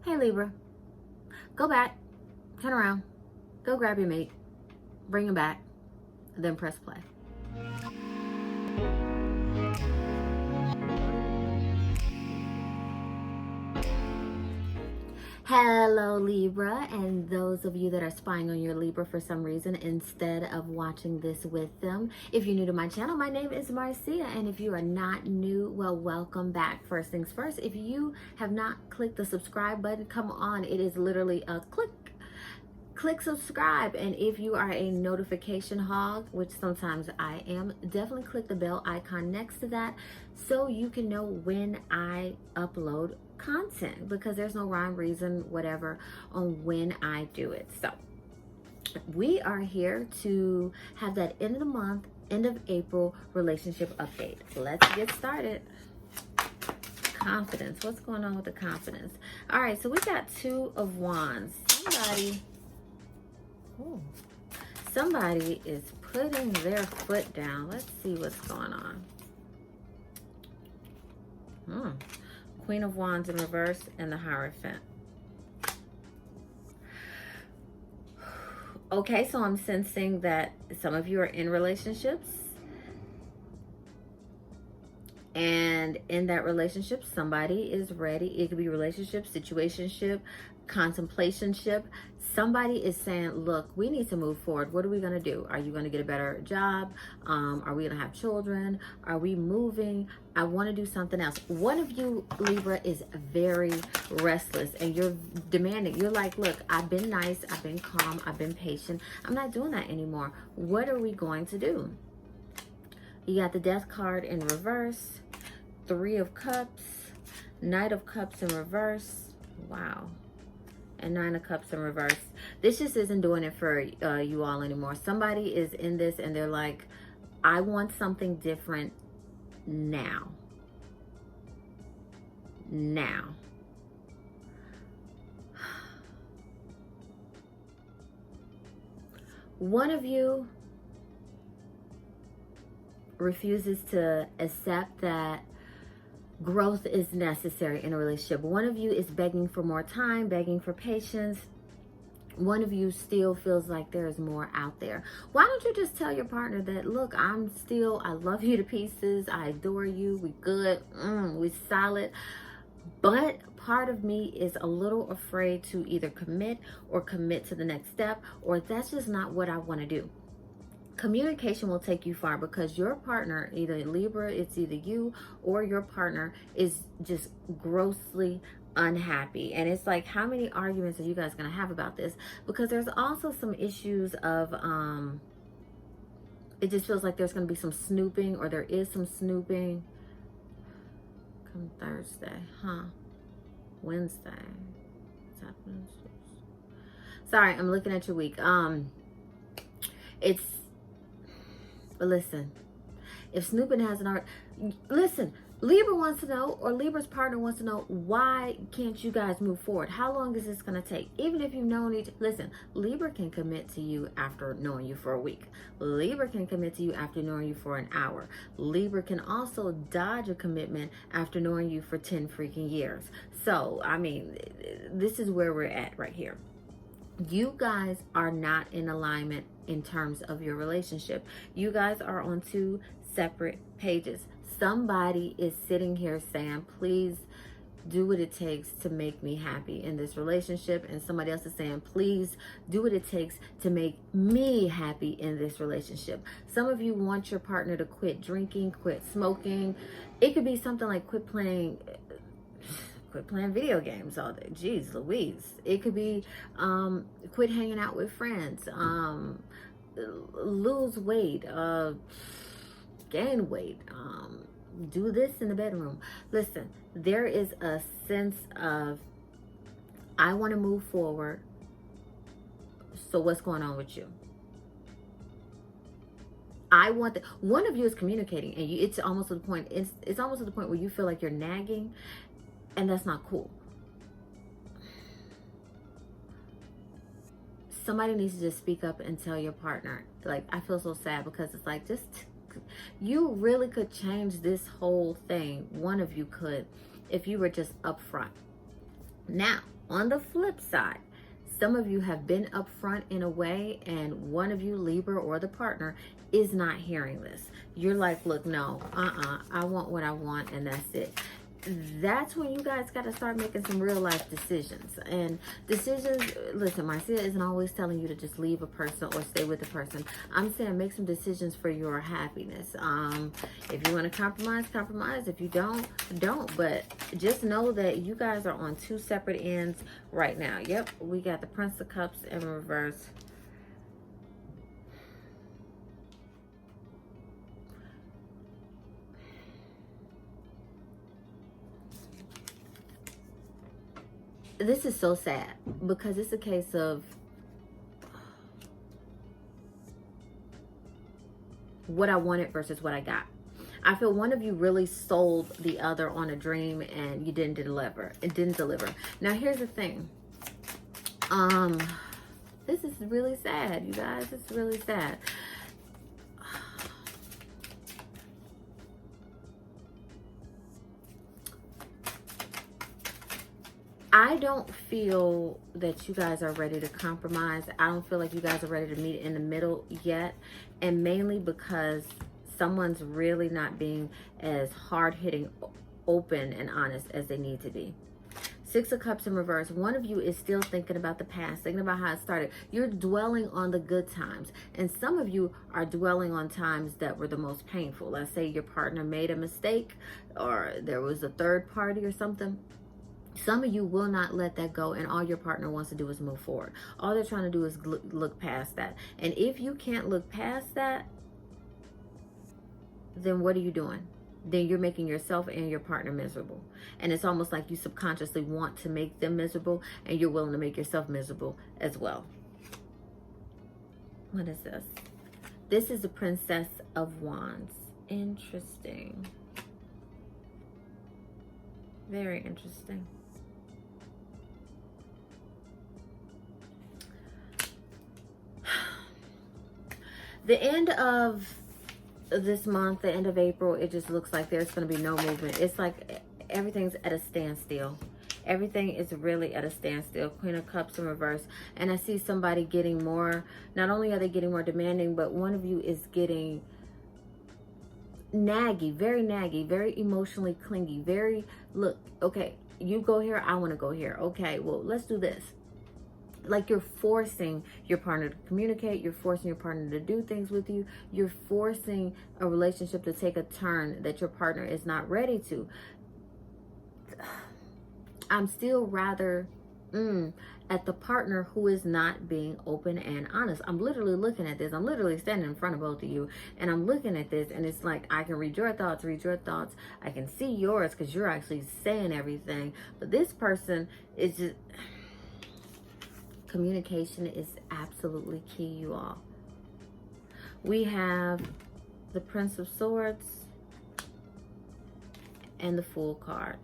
Hey Libra, go back, turn around, go grab your mate, bring him back, then press play. Hello Libra, and those of you that are spying on your Libra for some reason instead of watching this with them. If you're new to my channel, my name is Marcia, and if you are not new, well, welcome back. First things first, if you have not clicked the subscribe button, come on, it is literally a click subscribe. And if you are a notification hog, which sometimes I am, definitely click the bell icon next to that so you can know when I upload content, because there's no rhyme, reason, whatever on when I do it. So we are here to have that end of the month, end of April relationship update. Let's get started. Confidence. What's going on with the confidence? All right, so we got Two of Wands. Somebody is putting their foot down. Let's see what's going on. Queen of Wands in reverse and the Hierophant. Okay, so I'm sensing that some of you are in relationships. And in that relationship, somebody is ready. It could be relationship, situationship, contemplationship. Somebody is saying, look, we need to move forward. What are we going to do? Are you going to get a better job? Are we going to have children? Are we moving? I want to do something else. One of you, Libra, is very restless and you're demanding. You're like, look, I've been nice. I've been calm. I've been patient. I'm not doing that anymore. What are we going to do? You got the Death card in reverse, Three of Cups, Knight of Cups in reverse. Wow. And Nine of Cups in reverse. This just isn't doing it for you all anymore. Somebody is in this and they're like, I want something different now. Now. One of you refuses to accept that growth is necessary in a relationship. One of you is begging for more time, begging for patience. One of you still feels like there is more out there. Why don't you just tell your partner that, look, I love you to pieces. I adore you. We good. We solid. But part of me is a little afraid to either commit to the next step, or that's just not what I want to do. Communication will take you far, because your partner, either Libra, it's either you or your partner, is just grossly unhappy. And it's like, how many arguments are you guys going to have about this? Because there's also some issues of, it just feels like there's going to be some snooping, or there is some snooping. Come Thursday, Wednesday. What's happening? Sorry, I'm looking at your week. But listen, if snooping has an art, listen, Libra wants to know, or Libra's partner wants to know, why can't you guys move forward? How long is this going to take? Even if you've known listen, Libra can commit to you after knowing you for a week. Libra can commit to you after knowing you for an hour. Libra can also dodge a commitment after knowing you for 10 freaking years. So, I mean, this is where we're at right here. You guys are not in alignment in terms of your relationship. You guys are on two separate pages. Somebody is sitting here saying, please do what it takes to make me happy in this relationship. And somebody else is saying, please do what it takes to make me happy in this relationship. Some of you want your partner to quit drinking, quit smoking. It could be something like quit playing video games all day. Jeez Louise. It could be quit hanging out with friends, lose weight, gain weight, do this in the bedroom. Listen, there is a sense of, I want to move forward. So what's going on with you? One of you is communicating, and it's almost to the point. It's almost to the point where you feel like you're nagging. And that's not cool. Somebody needs to just speak up and tell your partner, like, I feel so sad, because it's like, you really could change this whole thing. One of you could, if you were just upfront. Now, On the flip side, some of you have been upfront in a way, and one of you, Libra or the partner, is not hearing this. You're like, look, no, I want what I want, and that's it. That's when you guys got to start making some real life decisions. And decisions, listen, Marcia isn't always telling you to just leave a person or stay with a person. I'm saying make some decisions for your happiness. If you want to compromise, compromise. If you don't, don't. But just know that you guys are on two separate ends right now. Yep, we got the Prince of Cups in reverse. This is so sad because it's a case of what I wanted versus what I got. I feel one of you really sold the other on a dream and you didn't deliver. It didn't deliver. Now here's the thing. This is really sad, you guys. It's really sad. I don't feel that you guys are ready to compromise. I don't feel like you guys are ready to meet in the middle yet. And mainly because someone's really not being as hard-hitting, open, and honest as they need to be. Six of Cups in reverse. One of you is still thinking about the past, thinking about how it started. You're dwelling on the good times. And some of you are dwelling on times that were the most painful. Let's say your partner made a mistake or there was a third party or something. Some of you will not let that go, and all your partner wants to do is move forward. All they're trying to do is look past that. And if you can't look past that, then what are you doing? Then you're making yourself and your partner miserable. And it's almost like you subconsciously want to make them miserable, and you're willing to make yourself miserable as well. What is this? This is the Princess of Wands. Interesting. Very interesting. The end of this month, the end of April, it just looks like there's going to be no movement. It's like everything's at a standstill. Everything is really at a standstill. Queen of Cups in reverse. And I see somebody getting more, not only are they getting more demanding, but one of you is getting naggy, very emotionally clingy, very, look, okay, you go here, I want to go here. Okay, well, let's do this. Like you're forcing your partner to communicate, you're forcing your partner to do things with you, you're forcing a relationship to take a turn that your partner is not ready to. I'm still rather at the partner who is not being open and honest. I'm literally looking at this. I'm literally standing in front of both of you, and I'm looking at this, and it's like I can read your thoughts, I can see yours because you're actually saying everything. But this person is just... Communication is absolutely key, you all. We have the Prince of Swords and the Fool card.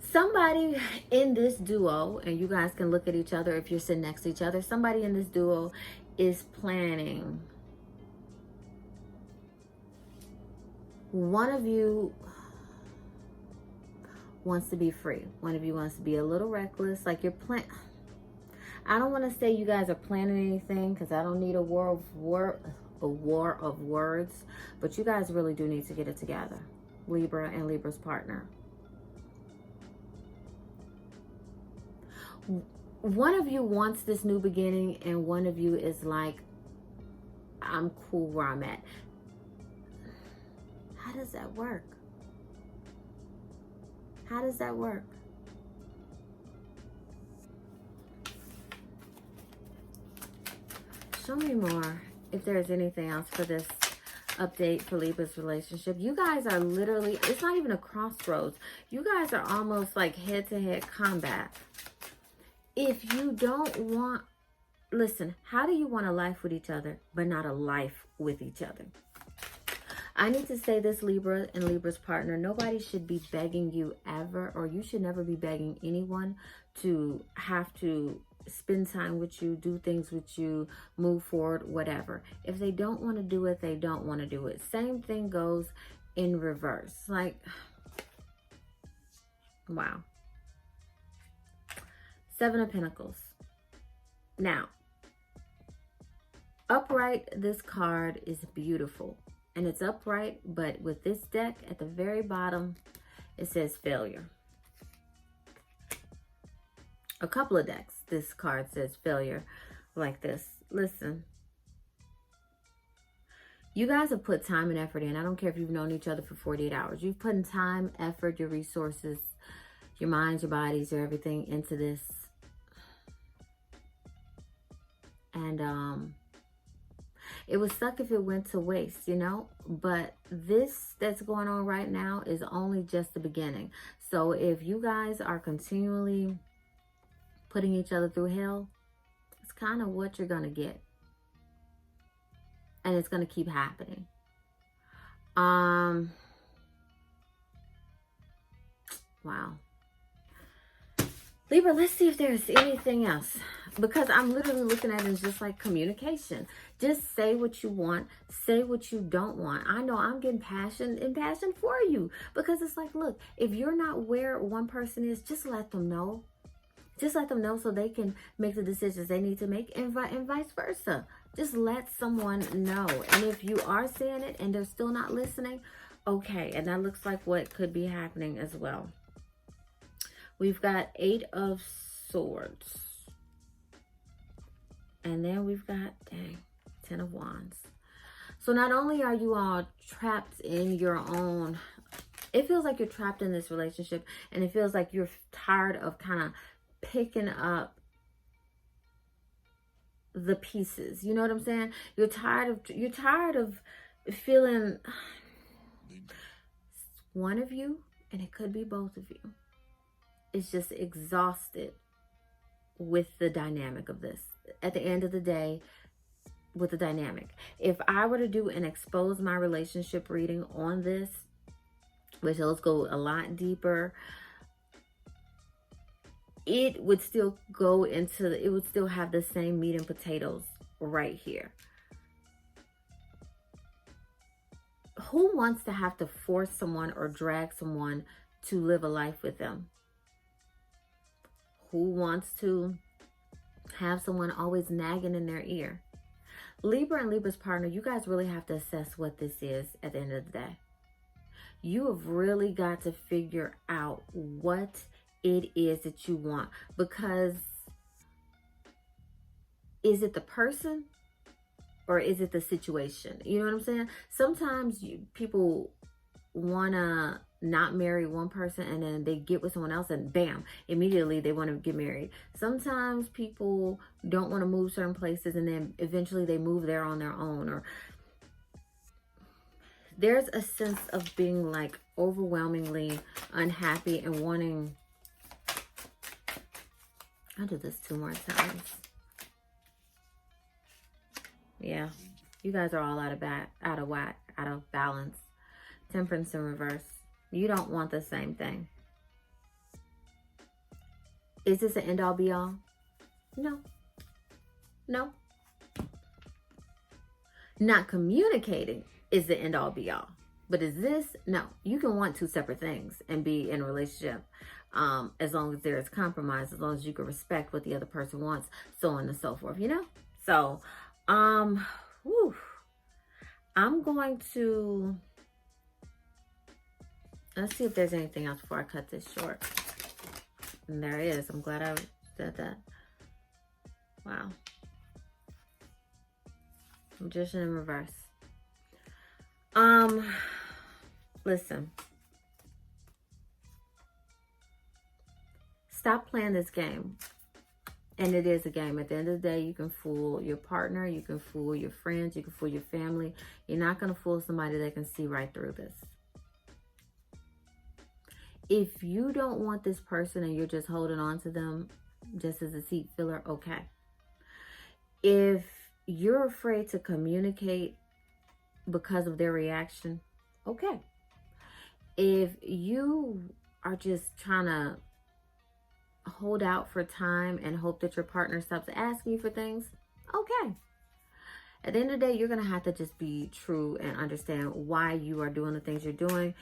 Somebody in this duo, and you guys can look at each other if you're sitting next to each other, somebody in this duo is planning. One of you wants to be free. One of you wants to be a little reckless, like you're I don't want to say you guys are planning anything because I don't need a war of words, but you guys really do need to get it together. Libra and Libra's partner. One of you wants this new beginning, and one of you is like, I'm cool where I'm at. How does that work? How does that work? Show me more if there's anything else for this update for Libra's relationship. You guys are literally, it's not even a crossroads. You guys are almost like head-to-head combat. If you don't want, listen, how do you want a life with each other, but not a life with each other? I need to say this, Libra and Libra's partner, nobody should be begging you ever, or you should never be begging anyone to have to spend time with you, do things with you, move forward, whatever. If they don't want to do it, they don't want to do it. Same thing goes in reverse. Like, wow. Seven of Pentacles. Now, upright, this card is beautiful. And it's upright, but with this deck at the very bottom, it says failure. A couple of decks, this card says failure like this. Listen. You guys have put time and effort in. I don't care if you've known each other for 48 hours. You've put in time, effort, your resources, your minds, your bodies, your everything into this. And it would suck if it went to waste, you know? But this that's going on right now is only just the beginning. So if you guys are continually putting each other through hell, it's kind of what you're going to get. And it's going to keep happening. Wow. Libra, let's see if there's anything else. Because I'm literally looking at it as just like communication. Just say what you want. Say what you don't want. I know I'm getting passion for you. Because it's like, look, if you're not where one person is, just let them know. Just let them know so they can make the decisions they need to make, and vice versa. Just let someone know. And if you are saying it and they're still not listening, okay. And that looks like what could be happening as well. We've got 8 of Swords. And then we've got, dang, 10 of Wands. So not only are you all trapped in your own, it feels like you're trapped in this relationship, and it feels like you're tired of kind of picking up the pieces. You know what I'm saying? You're tired of feeling, one of you, and it could be both of you, is just exhausted with the dynamic of this. At the end of the day, with the dynamic. If I were to do an expose my relationship reading on this, which let's go a lot deeper, it would still go into, it would still have the same meat and potatoes right here. Who wants to have to force someone or drag someone to live a life with them? Who wants to have someone always nagging in their ear? Libra and Libra's partner, you guys really have to assess what this is at the end of the day. You have really got to figure out what it is that you want, because is it the person or is it the situation? You know what I'm saying? Sometimes people want to not marry one person and then they get with someone else and bam, immediately they want to get married. Sometimes people don't want to move certain places and then eventually they move there on their own. Or there's a sense of being like overwhelmingly unhappy and wanting, I'll do this 2 more times. Yeah, you guys are all out of whack, out of balance. Temperance in reverse. You don't want the same thing. Is this an end all be all? No. No. Not communicating is the end all be all. But is this? No. You can want 2 separate things and be in a relationship. As long as there is compromise, as long as you can respect what the other person wants, so on and so forth, you know? So, I'm going to, let's see if there's anything else before I cut this short. And there is. I'm glad I said that. Wow. Magician in reverse. Listen. Stop playing this game. And it is a game. At the end of the day, you can fool your partner, you can fool your friends, you can fool your family. You're not going to fool somebody that can see right through this. If you don't want this person and you're just holding on to them just as a seat filler, okay. If you're afraid to communicate because of their reaction, okay. If you are just trying to hold out for time and hope that your partner stops asking you for things, okay. At the end of the day, you're going to have to just be true and understand why you are doing the things you're doing.